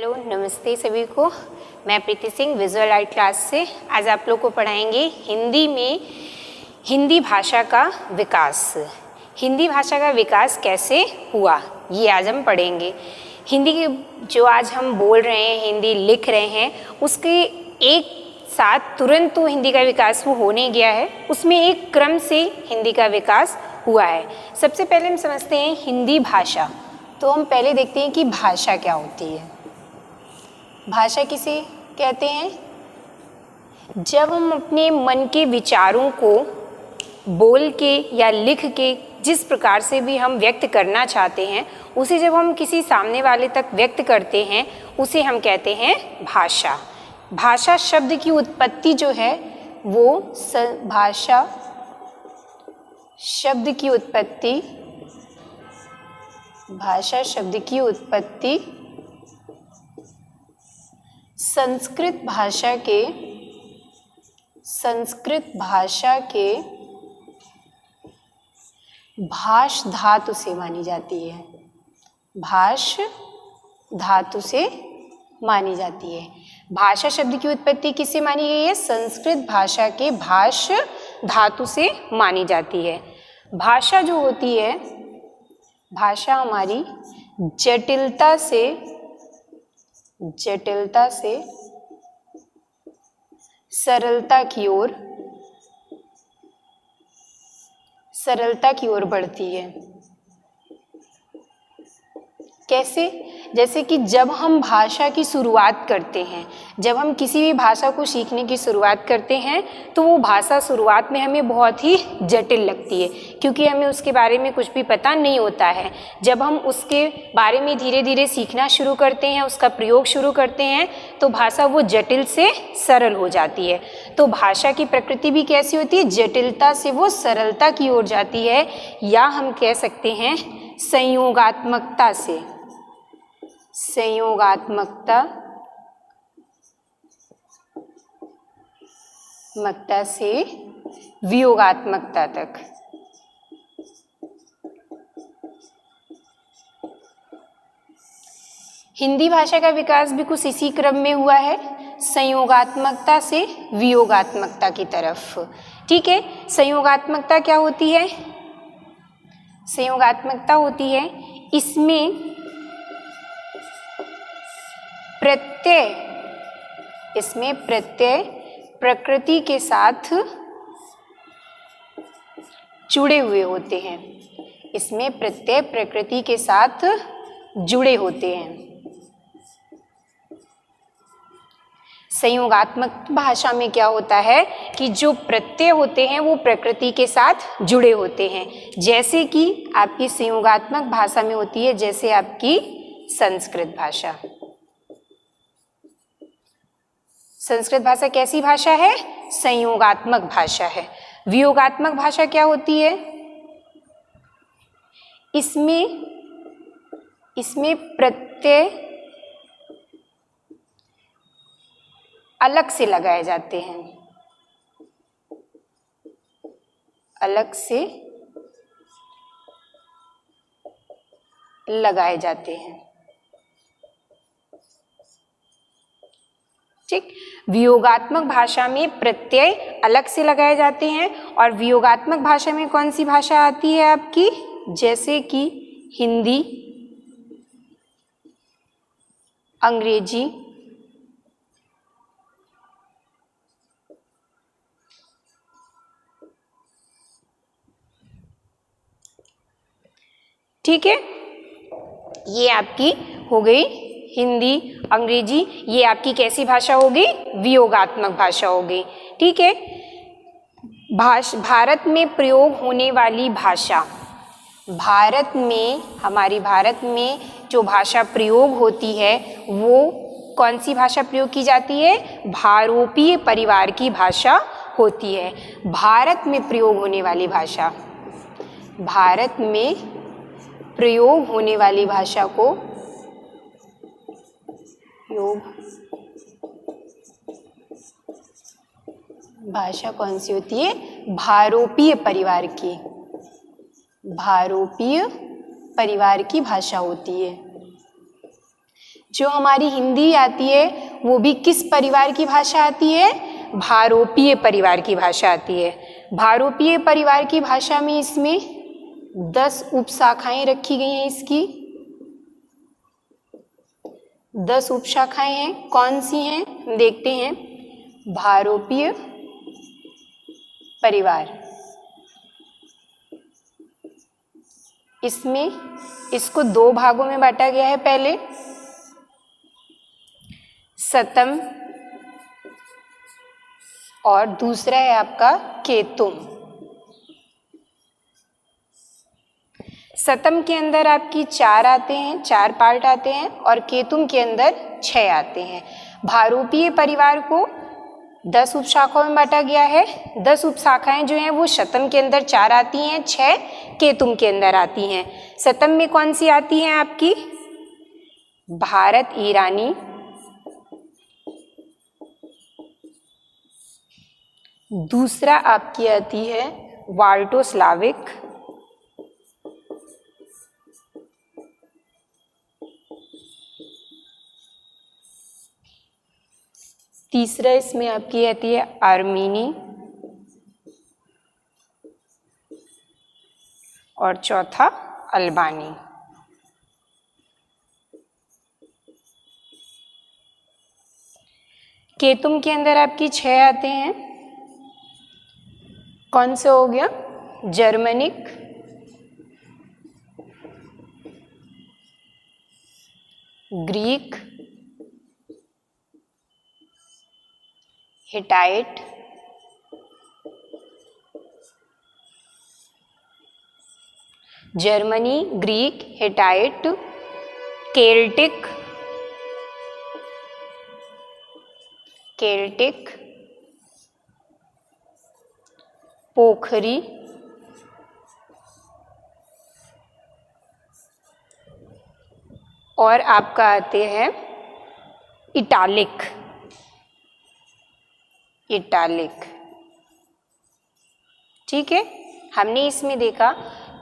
Hello, नमस्ते सभी को। मैं प्रीति सिंह विजुअल आर्ट क्लास से आज आप लोग को पढ़ाएंगे हिंदी में हिंदी भाषा का विकास। हिंदी भाषा का विकास कैसे हुआ ये आज हम पढ़ेंगे। हिंदी की जो आज हम बोल रहे हैं, हिंदी लिख रहे हैं, उसके एक साथ तुरंत तो हिंदी का विकास वो हो नहीं गया है, उसमें एक क्रम से हिंदी का विकास हुआ है। सबसे पहले हम समझते हैं हिंदी भाषा। तो हम पहले देखते हैं कि भाषा क्या होती है। भाषा किसे कहते हैं? जब हम अपने मन के विचारों को बोल के या लिख के जिस प्रकार से भी हम व्यक्त करना चाहते हैं, उसे जब हम किसी सामने वाले तक व्यक्त करते हैं, उसे हम कहते हैं भाषा। भाषा शब्द की उत्पत्ति जो है वो भाषा शब्द की उत्पत्ति भाषा शब्द की उत्पत्ति संस्कृत भाषा के भाष धातु से मानी जाती है। भाष धातु से मानी जाती है। भाषा शब्द की उत्पत्ति किससे मानी गई है? संस्कृत भाषा के भाष धातु से मानी जाती है। भाषा जो होती है, भाषा हमारी जटिलता से सरलता की ओर बढ़ती है। कैसे? जैसे कि जब हम भाषा की शुरुआत करते हैं, जब हम किसी भी भाषा को सीखने की शुरुआत करते हैं, तो वो भाषा शुरुआत में हमें बहुत ही जटिल लगती है, क्योंकि हमें उसके बारे में कुछ भी पता नहीं होता है। जब हम उसके बारे में धीरे धीरे सीखना शुरू करते हैं, उसका प्रयोग शुरू करते हैं, तो भाषा वो जटिल से सरल हो जाती है। तो भाषा की प्रकृति भी कैसी होती है? जटिलता से वो सरलता की ओर जाती है, या हम कह सकते हैं संयोगात्मकता से वियोगात्मकता तक। हिंदी भाषा का विकास भी कुछ इसी क्रम में हुआ है, संयोगात्मकता से वियोगात्मकता की तरफ। ठीक है, संयोगात्मकता क्या होती है? संयोगात्मकता होती है इसमें प्रत्यय प्रकृति के साथ जुड़े हुए होते हैं। इसमें प्रत्यय प्रकृति के साथ जुड़े होते हैं। संयोगात्मक भाषा में क्या होता है कि जो प्रत्यय होते हैं वो प्रकृति के साथ जुड़े होते हैं, जैसे कि आपकी संयोगात्मक भाषा में होती है, जैसे आपकी संस्कृत भाषा। संस्कृत भाषा कैसी भाषा है? संयोगात्मक भाषा है। वियोगात्मक भाषा क्या होती है? इसमें प्रत्यय अलग से लगाए जाते हैं, अलग से लगाए जाते हैं। ठीक, वियोगात्मक भाषा में प्रत्यय अलग से लगाए जाते हैं। और वियोगात्मक भाषा में कौन सी भाषा आती है आपकी? जैसे कि हिंदी, अंग्रेजी, ठीक है, ये आपकी हो गई हिंदी, अंग्रेजी। ये आपकी कैसी भाषा होगी? वियोगात्मक भाषा होगी। ठीक है, भारत में प्रयोग होने वाली भाषा, हमारी भारत में जो भाषा प्रयोग होती है वो कौन सी भाषा प्रयोग की जाती है? भारोपीय परिवार की भाषा होती है। भारत में प्रयोग होने वाली भाषा, भारत में प्रयोग होने वाली भाषा को भाषा कौन सी होती है? भारोपीय परिवार की भाषा होती है। जो हमारी हिंदी आती है वो भी किस परिवार की भाषा आती है? भारोपीय परिवार की भाषा आती है। भारोपीय परिवार की भाषा में इसमें 10 उपशाखाएं रखी गई हैं। इसकी 10 उपशाखाएं हैं। कौन सी हैं? देखते हैं। भारोपीय परिवार, इसमें इसको 2 भागों में बांटा गया है। पहले सतम और दूसरा है आपका केतुम। सतम के अंदर आपकी 4 आते हैं, 4 पार्ट आते हैं और केतुम के अंदर 6 आते हैं। भारोपीय परिवार को 10 उपशाखाओं में बांटा गया है। 10 उपशाखाएं जो हैं वो शतम के अंदर 4 आती हैं, 6 केतुम के अंदर आती हैं। शतम में कौन सी आती हैं आपकी? भारत ईरानी, दूसरा आपकी आती है बाल्टो स्लाविक, तीसरा इसमें आपकी आती है आर्मीनी और चौथा अल्बानी। केतुम के अंदर आपकी 6 आते हैं। कौन से हो गया? Germanic, Greek, Hittite, Germany, Greek, Hittite, Celtic, पोखरी और आपका आते हैं इटालिक। ठीक है, हमने इसमें देखा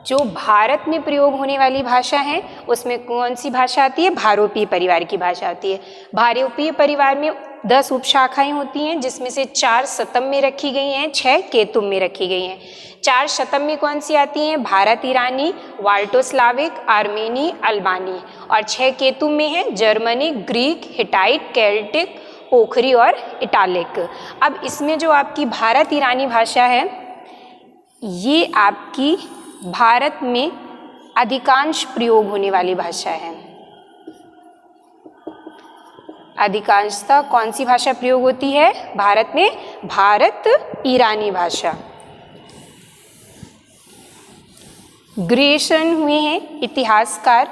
जो भारत में प्रयोग होने वाली भाषा है उसमें कौन सी भाषा आती है? भारोपीय परिवार की भाषा आती है। भारोपीय परिवार में 10 उपशाखाएं होती हैं जिसमें से 4 शतम में रखी गई हैं, 6 केतुम में रखी गई हैं। 4 शतम में कौन सी आती हैं? भारत ईरानी, बाल्टो स्लाविक, आर्मेनी, अल्बानी और 6 केतुम में है जर्मनी, ग्रीक, हिटाइट, केल्टिक, पोखरी और इटालिक। अब इसमें जो आपकी भारत ईरानी भाषा है ये आपकी भारत में अधिकांश प्रयोग होने वाली भाषा है। अधिकांशतः कौन सी भाषा प्रयोग होती है भारत में? भारत ईरानी भाषा। ग्रियर्सन हुए हैं इतिहासकार।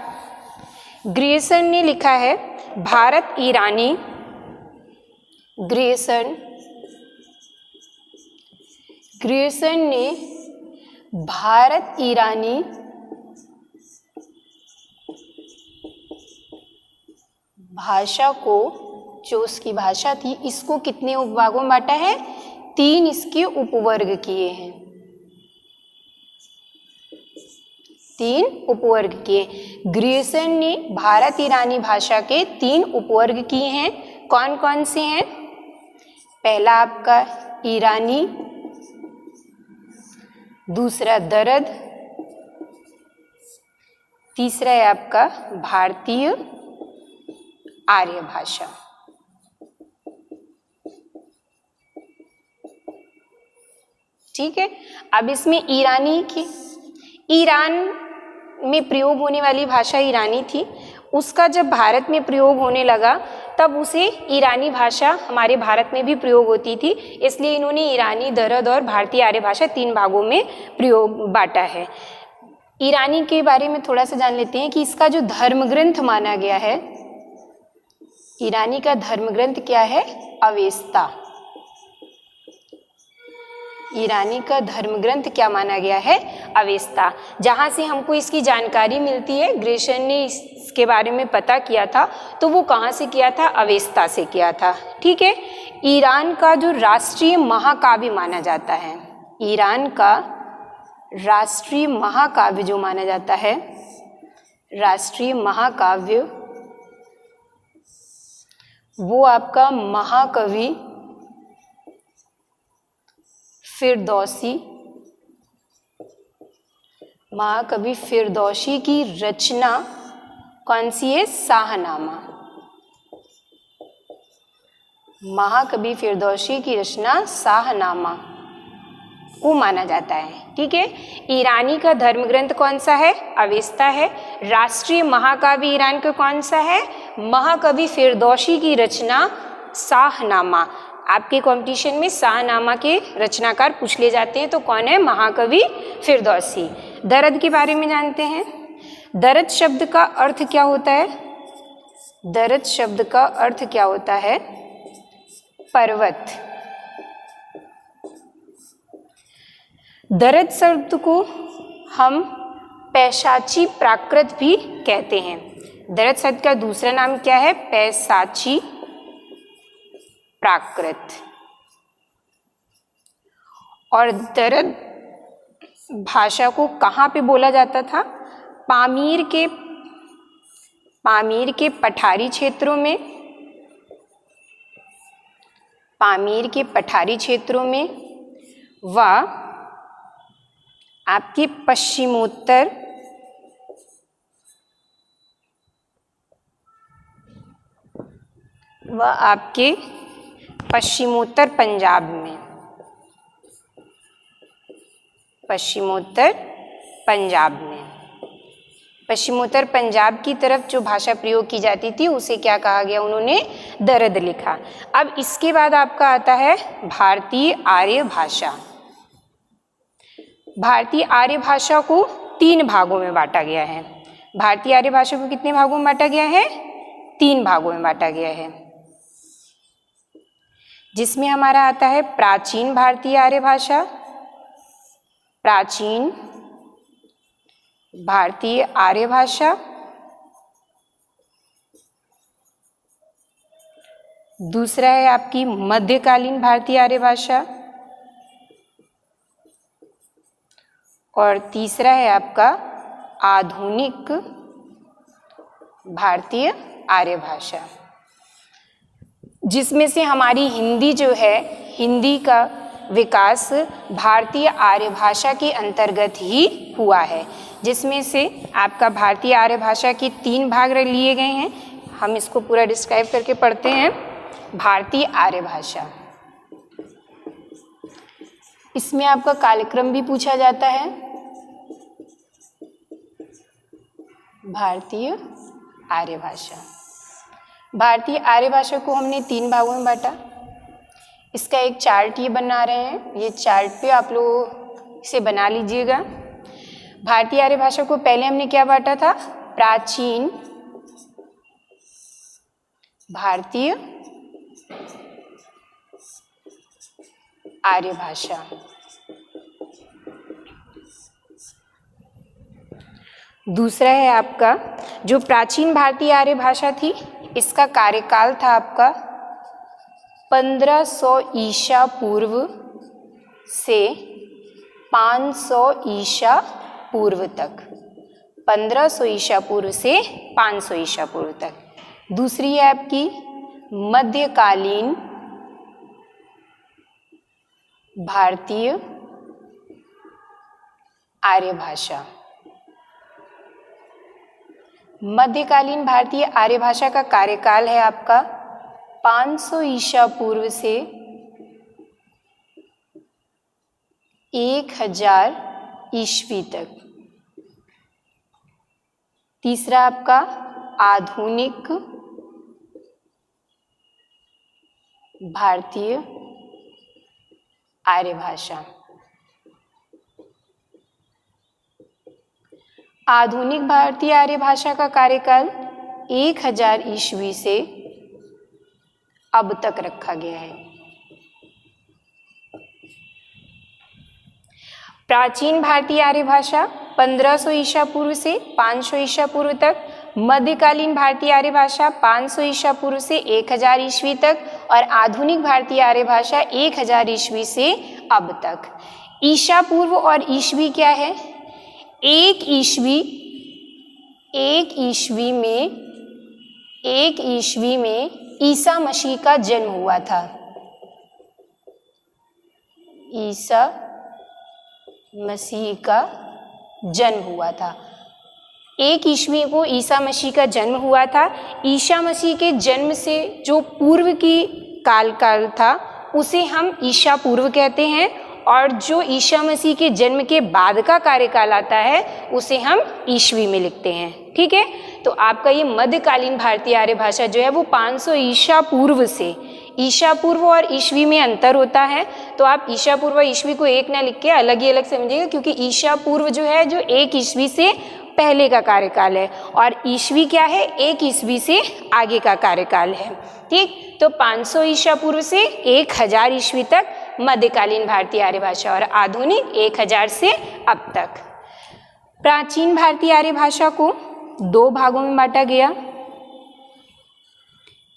ग्रियर्सन ने लिखा है भारत ईरानी, ग्रियर्सन ने भारत ईरानी भाषा को, जो उसकी भाषा थी, इसको कितने उपभागों में बांटा है? 3 इसके उपवर्ग किए हैं। 3 उपवर्ग किए। ग्रियर्सन ने भारत ईरानी भाषा के 3 उपवर्ग किए हैं। कौन कौन से हैं? पहला आपका ईरानी, दूसरा दरद, तीसरा है आपका भारतीय आर्य भाषा। ठीक है, अब इसमें ईरानी की, ईरान में प्रयोग होने वाली भाषा ईरानी थी, उसका जब भारत में प्रयोग होने लगा तब उसे ईरानी भाषा हमारे भारत में भी प्रयोग होती थी, इसलिए इन्होंने ईरानी, दरद और भारतीय आर्य भाषा 3 भागों में प्रयोग बांटा है। ईरानी के बारे में थोड़ा सा जान लेते हैं कि इसका जो धर्म ग्रंथ माना गया है, ईरानी का धर्म ग्रंथ क्या है? अवेस्ता। ईरानी का धर्म ग्रंथ क्या माना गया है? अवेस्ता। जहाँ से हमको इसकी जानकारी मिलती है, ग्रियर्सन ने इसके बारे में पता किया था तो वो कहाँ से किया था? अवेस्ता से किया था। ठीक है, ईरान का जो राष्ट्रीय महाकाव्य माना जाता है, ईरान का राष्ट्रीय महाकाव्य जो माना जाता है, राष्ट्रीय महाकाव्य वो आपका महाकवि फिरदौसी, महाकवि फिरदौसी की रचना कौन सी है? शाहनामा। महाकवि फिरदौसी की रचना शाहनामा को माना जाता है। ठीक है। ईरानी का धर्म ग्रंथ कौन सा है? अवेस्ता है। राष्ट्रीय महाकाव्य ईरान का कौन सा है? महाकवि फिरदौसी की रचना शाहनामा। आपके कंपटीशन में शाहनामा के रचनाकार पूछ ले जाते हैं, तो कौन है? महाकवि फिरदौसी। दर्द के बारे में जानते हैं। दर्द शब्द का अर्थ क्या होता है? दर्द शब्द का अर्थ क्या होता है? पर्वत। दर्द शब्द को हम पैशाची प्राकृत भी कहते हैं। दर्द शब्द का दूसरा नाम क्या है? पैशाची प्राकृत। और दर्द भाषा को कहाँ पे बोला जाता था? पामीर के पठारी क्षेत्रों में, पामीर के पठारी क्षेत्रों में व आपके पश्चिमोत्तर पंजाब में, पश्चिमोत्तर पंजाब की तरफ जो भाषा प्रयोग की जाती थी उसे क्या कहा गया? उन्होंने दर्द लिखा। अब इसके बाद आपका आता है भारतीय आर्य भाषा। भारतीय आर्य भाषा को 3 भागों में बांटा गया है। भारतीय आर्य भाषा को कितने भागों में बांटा गया है? 3 भागों में बांटा गया है, जिसमें हमारा आता है प्राचीन भारतीय आर्य भाषा, प्राचीन भारतीय आर्य भाषा, दूसरा है आपकी मध्यकालीन भारतीय आर्य भाषा, और तीसरा है आपका आधुनिक भारतीय आर्य भाषा, जिसमें से हमारी हिंदी जो है, हिंदी का विकास भारतीय आर्य भाषा के अंतर्गत ही हुआ है, जिसमें से आपका भारतीय आर्य भाषा के 3 भाग लिए गए हैं। हम इसको पूरा डिस्क्राइब करके पढ़ते हैं। भारतीय आर्य भाषा, इसमें आपका कालक्रम भी पूछा जाता है। भारतीय आर्य भाषा, भारतीय आर्य भाषा को हमने 3 भागों में बांटा। इसका एक चार्ट ये बना रहे हैं, ये चार्ट पे आप लोग इसे बना लीजिएगा। भारतीय आर्य भाषा को पहले हमने क्या बांटा था? प्राचीन भारतीय आर्य भाषा, दूसरा है आपका जो प्राचीन भारतीय आर्य भाषा थी, इसका कार्यकाल था आपका 1500 ईसा पूर्व से 500 ईसा पूर्व तक, 1500 ईसा पूर्व से 500 ईसा पूर्व तक। दूसरी है आपकी मध्यकालीन भारतीय आर्य भाषा। मध्यकालीन भारतीय आर्य भाषा का कार्यकाल है आपका 500 ईसा पूर्व से 1000 ईस्वी तक। तीसरा आपका आधुनिक भारतीय आर्य भाषा। आधुनिक भारतीय आर्य भाषा का कार्यकाल 1000 ईस्वी से अब तक रखा गया है। प्राचीन भारतीय आर्य भाषा 1500 ईसा पूर्व से 500 ईसा पूर्व तक, मध्यकालीन भारतीय आर्य भाषा 500 ईसा पूर्व से 1000 ईस्वी तक, और आधुनिक भारतीय आर्य भाषा 1000 ईस्वी से अब तक। ईसा पूर्व और ईस्वी क्या है? एक ईस्वी में ईसा मसीह का जन्म हुआ था? ईसा मसीह का जन्म हुआ था। 1 ईस्वी को ईसा मसीह का जन्म हुआ था। ईसा मसीह के जन्म से जो पूर्व की काल था उसे हम ईसा पूर्व कहते हैं, और जो ईसा मसीह के जन्म के बाद का कार्यकाल आता है उसे हम ईस्वी में लिखते हैं। ठीक है, तो आपका ये मध्यकालीन भारतीय आर्य भाषा जो है वो 500 ईसा पूर्व से, ईसा पूर्व और ईस्वी में अंतर होता है, तो आप ईसा पूर्व ईस्वी को एक ना लिख के अलग ही अलग समझिएगा, क्योंकि ईसा पूर्व जो है जो 1 ईस्वी से पहले का कार्यकाल है, और ईस्वी क्या है, 1 ईस्वी से आगे का कार्यकाल है। ठीक, तो 500 ईसा पूर्व से 1000 ईस्वी तक मध्यकालीन भारतीय आर्य भाषा, और आधुनिक 1000 से अब तक। प्राचीन भारतीय आर्य भाषा को 2 भागों में बांटा गया।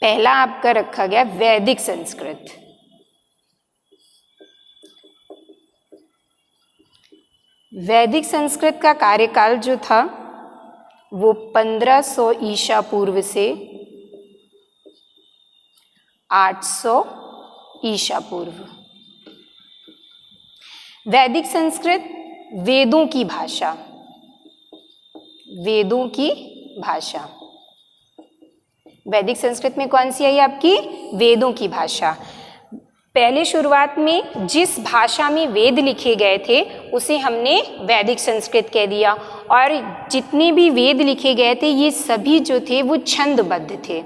पहला आपका रखा गया वैदिक संस्कृत। वैदिक संस्कृत का कार्यकाल जो था वो 1500 ईसा पूर्व से 800 ईसा पूर्व। वैदिक संस्कृत वेदों की भाषा, वेदों की भाषा। वैदिक संस्कृत में कौन सी आई आपकी? वेदों की भाषा। पहले शुरुआत में जिस भाषा में वेद लिखे गए थे उसे हमने वैदिक संस्कृत कह दिया, और जितने भी वेद लिखे गए थे ये सभी जो थे वो छंदबद्ध थे।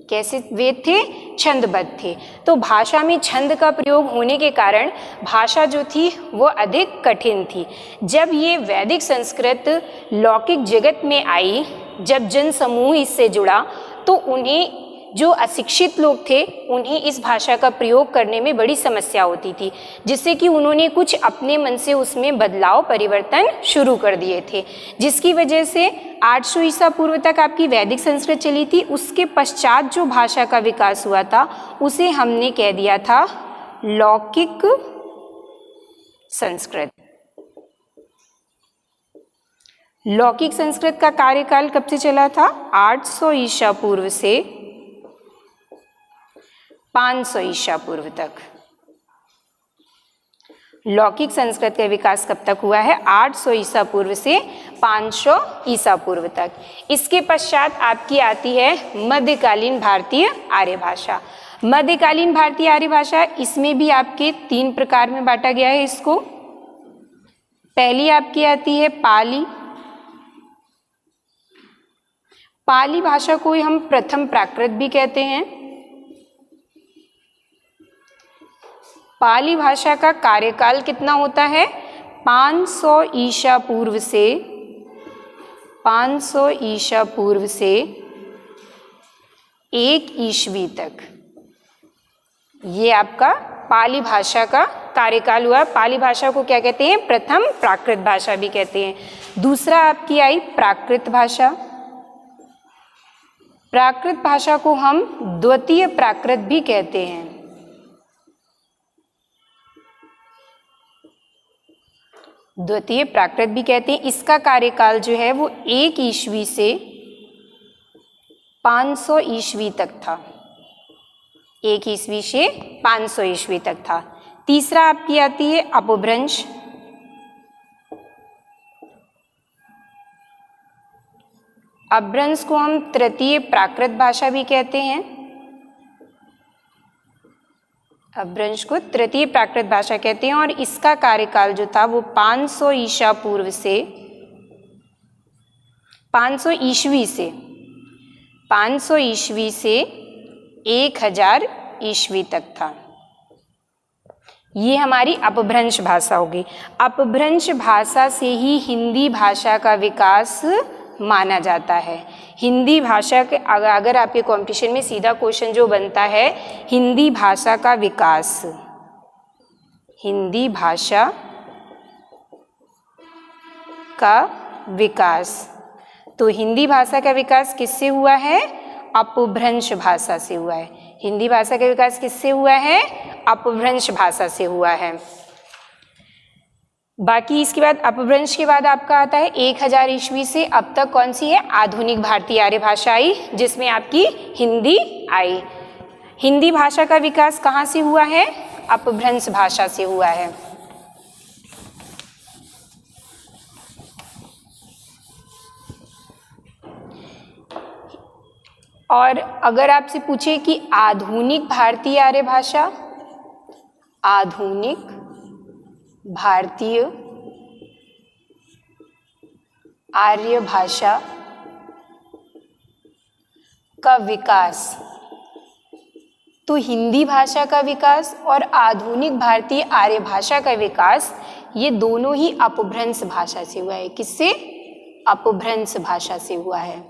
कैसे वेद थे? छंदबद्ध थे। तो भाषा में छंद का प्रयोग होने के कारण भाषा जो थी वो अधिक कठिन थी। जब ये वैदिक संस्कृत लौकिक जगत में आई, जब जन समूह इससे जुड़ा, तो उन्हें, जो अशिक्षित लोग थे, उन्हें इस भाषा का प्रयोग करने में बड़ी समस्या होती थी, जिससे कि उन्होंने कुछ अपने मन से उसमें बदलाव परिवर्तन शुरू कर दिए थे, जिसकी वजह से 800 ईसा पूर्व तक आपकी वैदिक संस्कृत चली थी। उसके पश्चात जो भाषा का विकास हुआ था उसे हमने कह दिया था लौकिक संस्कृत। लौकिक संस्कृत का कार्यकाल कब से चला था? 800 ईसा पूर्व से 500 ईसा पूर्व तक। लौकिक संस्कृत का विकास कब तक हुआ है? 800 ईसा पूर्व से 500 ईसा पूर्व तक। इसके पश्चात आपकी आती है मध्यकालीन भारतीय आर्य भाषा। मध्यकालीन भारतीय आर्य भाषा, इसमें भी आपके 3 प्रकार में बांटा गया है इसको। पहली आपकी आती है पाली। पाली भाषा को हम प्रथम प्राकृत भी कहते हैं। पाली भाषा का कार्यकाल कितना होता है? 500 ईसा पूर्व से 500 ईसा पूर्व से 1 ईस्वी तक। ये आपका पाली भाषा का कार्यकाल हुआ। पाली भाषा को क्या कहते हैं? प्रथम प्राकृत भाषा भी कहते हैं। दूसरा आपकी आई प्राकृत भाषा। प्राकृत भाषा को हम द्वितीय प्राकृत भी कहते हैं। द्वितीय प्राकृत भी कहते हैं। इसका कार्यकाल जो है वो 1 ईस्वी से 500 ईस्वी तक था। 1 ईस्वी से 500 ईस्वी तक था। तीसरा आपकी आती है अपभ्रंश। अपभ्रंश को हम तृतीय प्राकृत भाषा भी कहते हैं। अपभ्रंश को तृतीय प्राकृत भाषा कहते हैं, और इसका कार्यकाल जो था वो 500 ईसा पूर्व से 500 ईस्वी से 500 ईस्वी से 1000 ईस्वी तक था। ये हमारी अपभ्रंश भाषा होगी। अपभ्रंश भाषा से ही हिंदी भाषा का विकास माना जाता है। हिंदी भाषा के अगर आपके कंपटीशन में सीधा क्वेश्चन जो बनता है, हिंदी भाषा का विकास, हिंदी भाषा का विकास, तो हिंदी भाषा का विकास किससे हुआ है? अपभ्रंश भाषा से हुआ है। हिंदी भाषा का विकास किससे हुआ है? अपभ्रंश भाषा से हुआ है। बाकी इसके बाद अपभ्रंश के बाद आपका आता है 1000 ईस्वी से अब तक कौन सी है, आधुनिक भारतीय आर्य भाषा आई, जिसमें आपकी हिंदी आई। हिंदी भाषा का विकास कहाँ से हुआ है, अपभ्रंश भाषा से हुआ है। और अगर आपसे पूछे कि आधुनिक भारतीय आर्य भाषा, आधुनिक भारतीय आर्य भाषा का विकास, तो हिंदी भाषा का विकास और आधुनिक भारतीय आर्य भाषा का विकास ये दोनों ही अपभ्रंश भाषा से हुआ है। किससे, अपभ्रंश भाषा से हुआ है।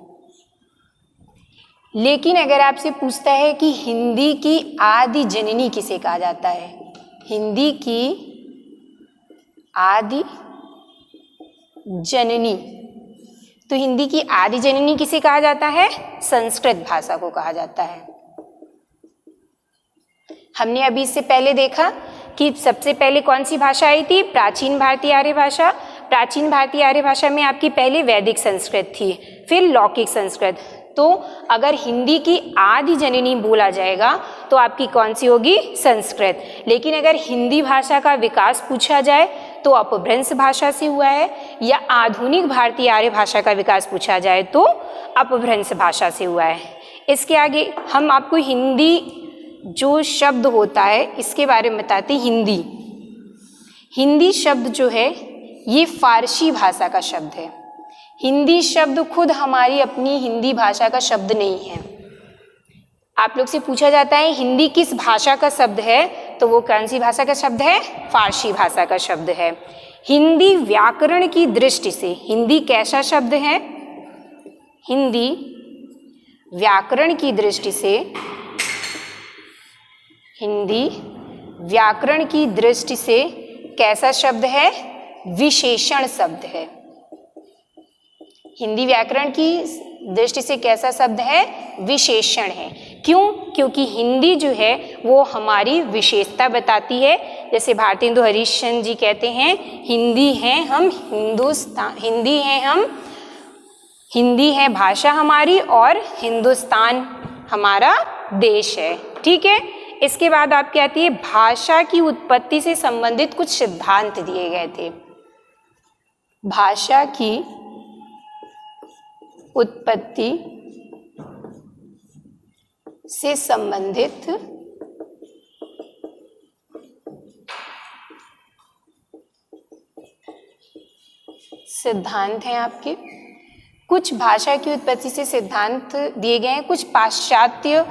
लेकिन अगर आपसे पूछता है कि हिंदी की आदि जननी किसे कहा जाता है, हिंदी की आदि जननी, तो हिंदी की आदि जननी किसे कहा जाता है, संस्कृत भाषा को कहा जाता है। हमने अभी इससे पहले देखा कि सबसे पहले कौन सी भाषा आई थी, प्राचीन भारतीय आर्य भाषा। प्राचीन भारतीय आर्य भाषा में आपकी पहले वैदिक संस्कृत थी, फिर लौकिक संस्कृत। तो अगर हिंदी की आदि जननी बोला जाएगा तो आपकी कौन सी होगी, संस्कृत। लेकिन अगर हिंदी भाषा का विकास पूछा जाए तो अपभ्रंश भाषा से हुआ है, या आधुनिक भारतीय आर्य भाषा का विकास पूछा जाए तो अपभ्रंश भाषा से हुआ है। इसके आगे हम आपको हिंदी जो शब्द होता है इसके बारे में बताते हैं। हिंदी, हिंदी शब्द जो है ये फारसी भाषा का शब्द है। हिंदी शब्द खुद हमारी अपनी हिंदी भाषा का शब्द नहीं है। आप लोग से पूछा जाता है हिंदी किस भाषा का शब्द है, तो वो कौन सी भाषा का शब्द है, फारसी भाषा का शब्द है। हिंदी व्याकरण की दृष्टि से हिंदी कैसा शब्द है, हिंदी व्याकरण की दृष्टि से, हिंदी व्याकरण की दृष्टि से कैसा शब्द है, विशेषण शब्द है। हिंदी व्याकरण की दृष्टि से कैसा शब्द है, विशेषण है। क्यों, क्योंकि हिंदी जो है वो हमारी विशेषता बताती है। जैसे भारतेंदु हरीशचंद्र जी कहते हैं, हिंदी है हम हिंदुस्तान, हिंदी है हम, हिंदी है भाषा हमारी और हिंदुस्तान हमारा देश है। ठीक है। इसके बाद आपकी आती है भाषा की उत्पत्ति से संबंधित कुछ सिद्धांत दिए गए थे। भाषा की उत्पत्ति से संबंधित सिद्धांत हैं आपके। कुछ भाषा की उत्पत्ति से सिद्धांत दिए गए हैं। कुछ पाश्चात्य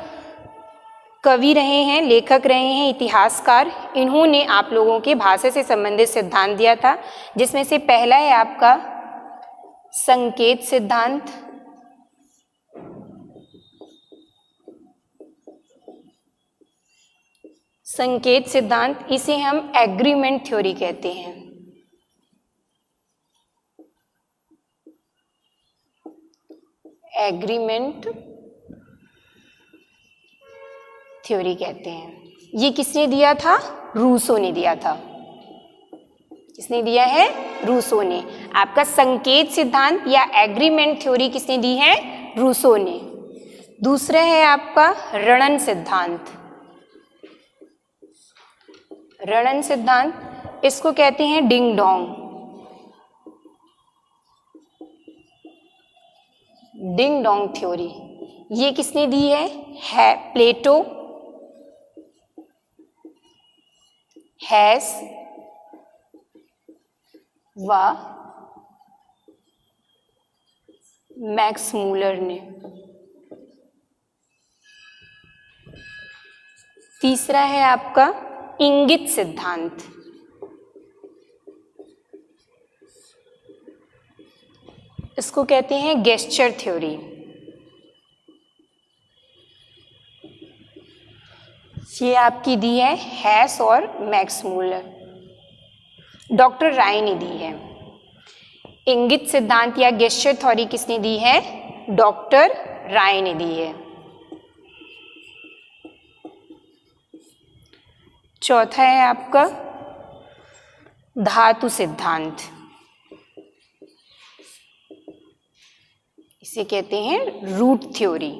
कवि रहे हैं, लेखक रहे हैं, इतिहासकार, इन्होंने आप लोगों के भाषा से संबंधित सिद्धांत दिया था, जिसमें से पहला है आपका संकेत सिद्धांत। संकेत सिद्धांत, इसे हम एग्रीमेंट थ्योरी कहते हैं। एग्रीमेंट थ्योरी कहते हैं। ये किसने दिया था, रूसो ने दिया था। किसने दिया है, रूसो ने। आपका संकेत सिद्धांत या एग्रीमेंट थ्योरी किसने दी है, रूसो ने। दूसरा है आपका रणन सिद्धांत। रणन सिद्धांत, इसको कहते हैं ding dong. Ding dong theory, ये किसने दी है प्लेटो, हैस व मैक्स मूलर ने। तीसरा है आपका इंगित सिद्धांत। इसको कहते हैं गेस्चर थ्योरी। ये आपकी दी है हैस और मैक्स मूलर, डॉक्टर राय ने दी है। इंगित सिद्धांत या गेस्चर थ्योरी किसने दी है, डॉक्टर राय ने दी है। चौथा है आपका धातु सिद्धांत, इसे कहते हैं रूट थ्योरी।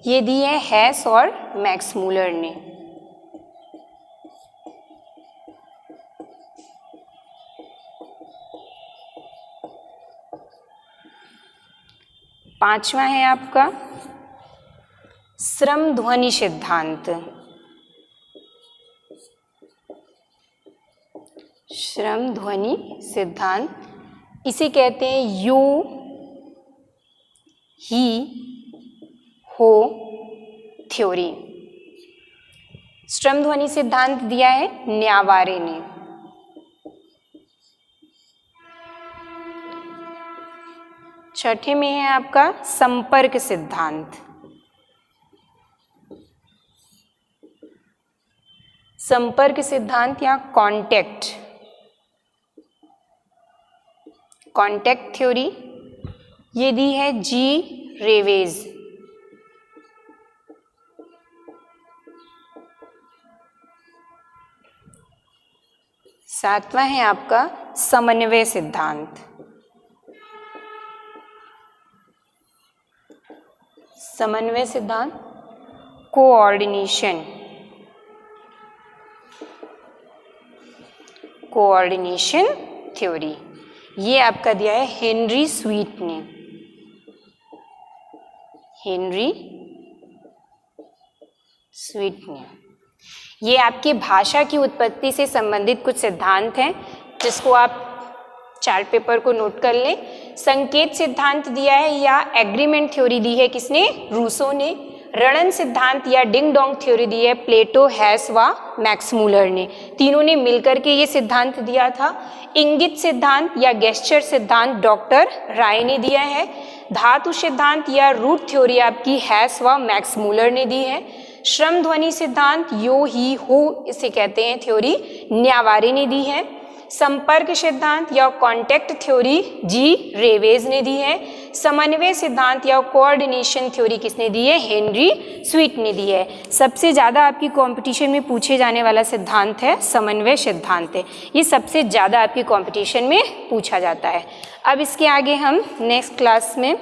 ये दी है हेस और मैक्समूलर ने। पांचवा है आपका श्रम ध्वनि सिद्धांत। श्रम ध्वनि सिद्धांत इसे कहते हैं यू ही हो थ्योरी। श्रम ध्वनि सिद्धांत दिया है न्यावारे ने। छठे में है आपका संपर्क सिद्धांत। संपर्क सिद्धांत या कॉन्टैक्ट थ्योरी, ये दी है जी रेवेज। सातवां है आपका समन्वय सिद्धांत। समन्वय सिद्धांत कोऑर्डिनेशन थ्योरी, ये आपका दिया है हेनरी स्वीट ने। ये आपकी भाषा की उत्पत्ति से संबंधित कुछ सिद्धांत हैं जिसको आप चार्ट पेपर को नोट कर लें। संकेत सिद्धांत दिया है या एग्रीमेंट थ्योरी दी है किसने? रूसो ने। रणन सिद्धांत या डिंग डोंग थ्योरी दी है प्लेटो, हेस व मैक्समूलर ने। तीनों ने मिलकर के ये सिद्धांत दिया था। इंगित सिद्धांत या गेस्चर सिद्धांत डॉक्टर राय ने दिया है। धातु सिद्धांत या रूट थ्योरी आपकी हेस व मैक्समूलर ने दी है। श्रम ध्वनि सिद्धांत यो ही हो इसे कहते हैं थ्योरी, न्यावारे ने दी है। संपर्क सिद्धांत या कॉन्टैक्ट थ्योरी जी रेवेज ने दी है। समन्वय सिद्धांत या कोऑर्डिनेशन थ्योरी किसने दी है? हेनरी स्वीट ने दी है। सबसे ज़्यादा आपकी कंपटीशन में पूछे जाने वाला सिद्धांत है समन्वय सिद्धांत है। ये सबसे ज़्यादा आपकी कंपटीशन में पूछा जाता है। अब इसके आगे हम नेक्स्ट क्लास में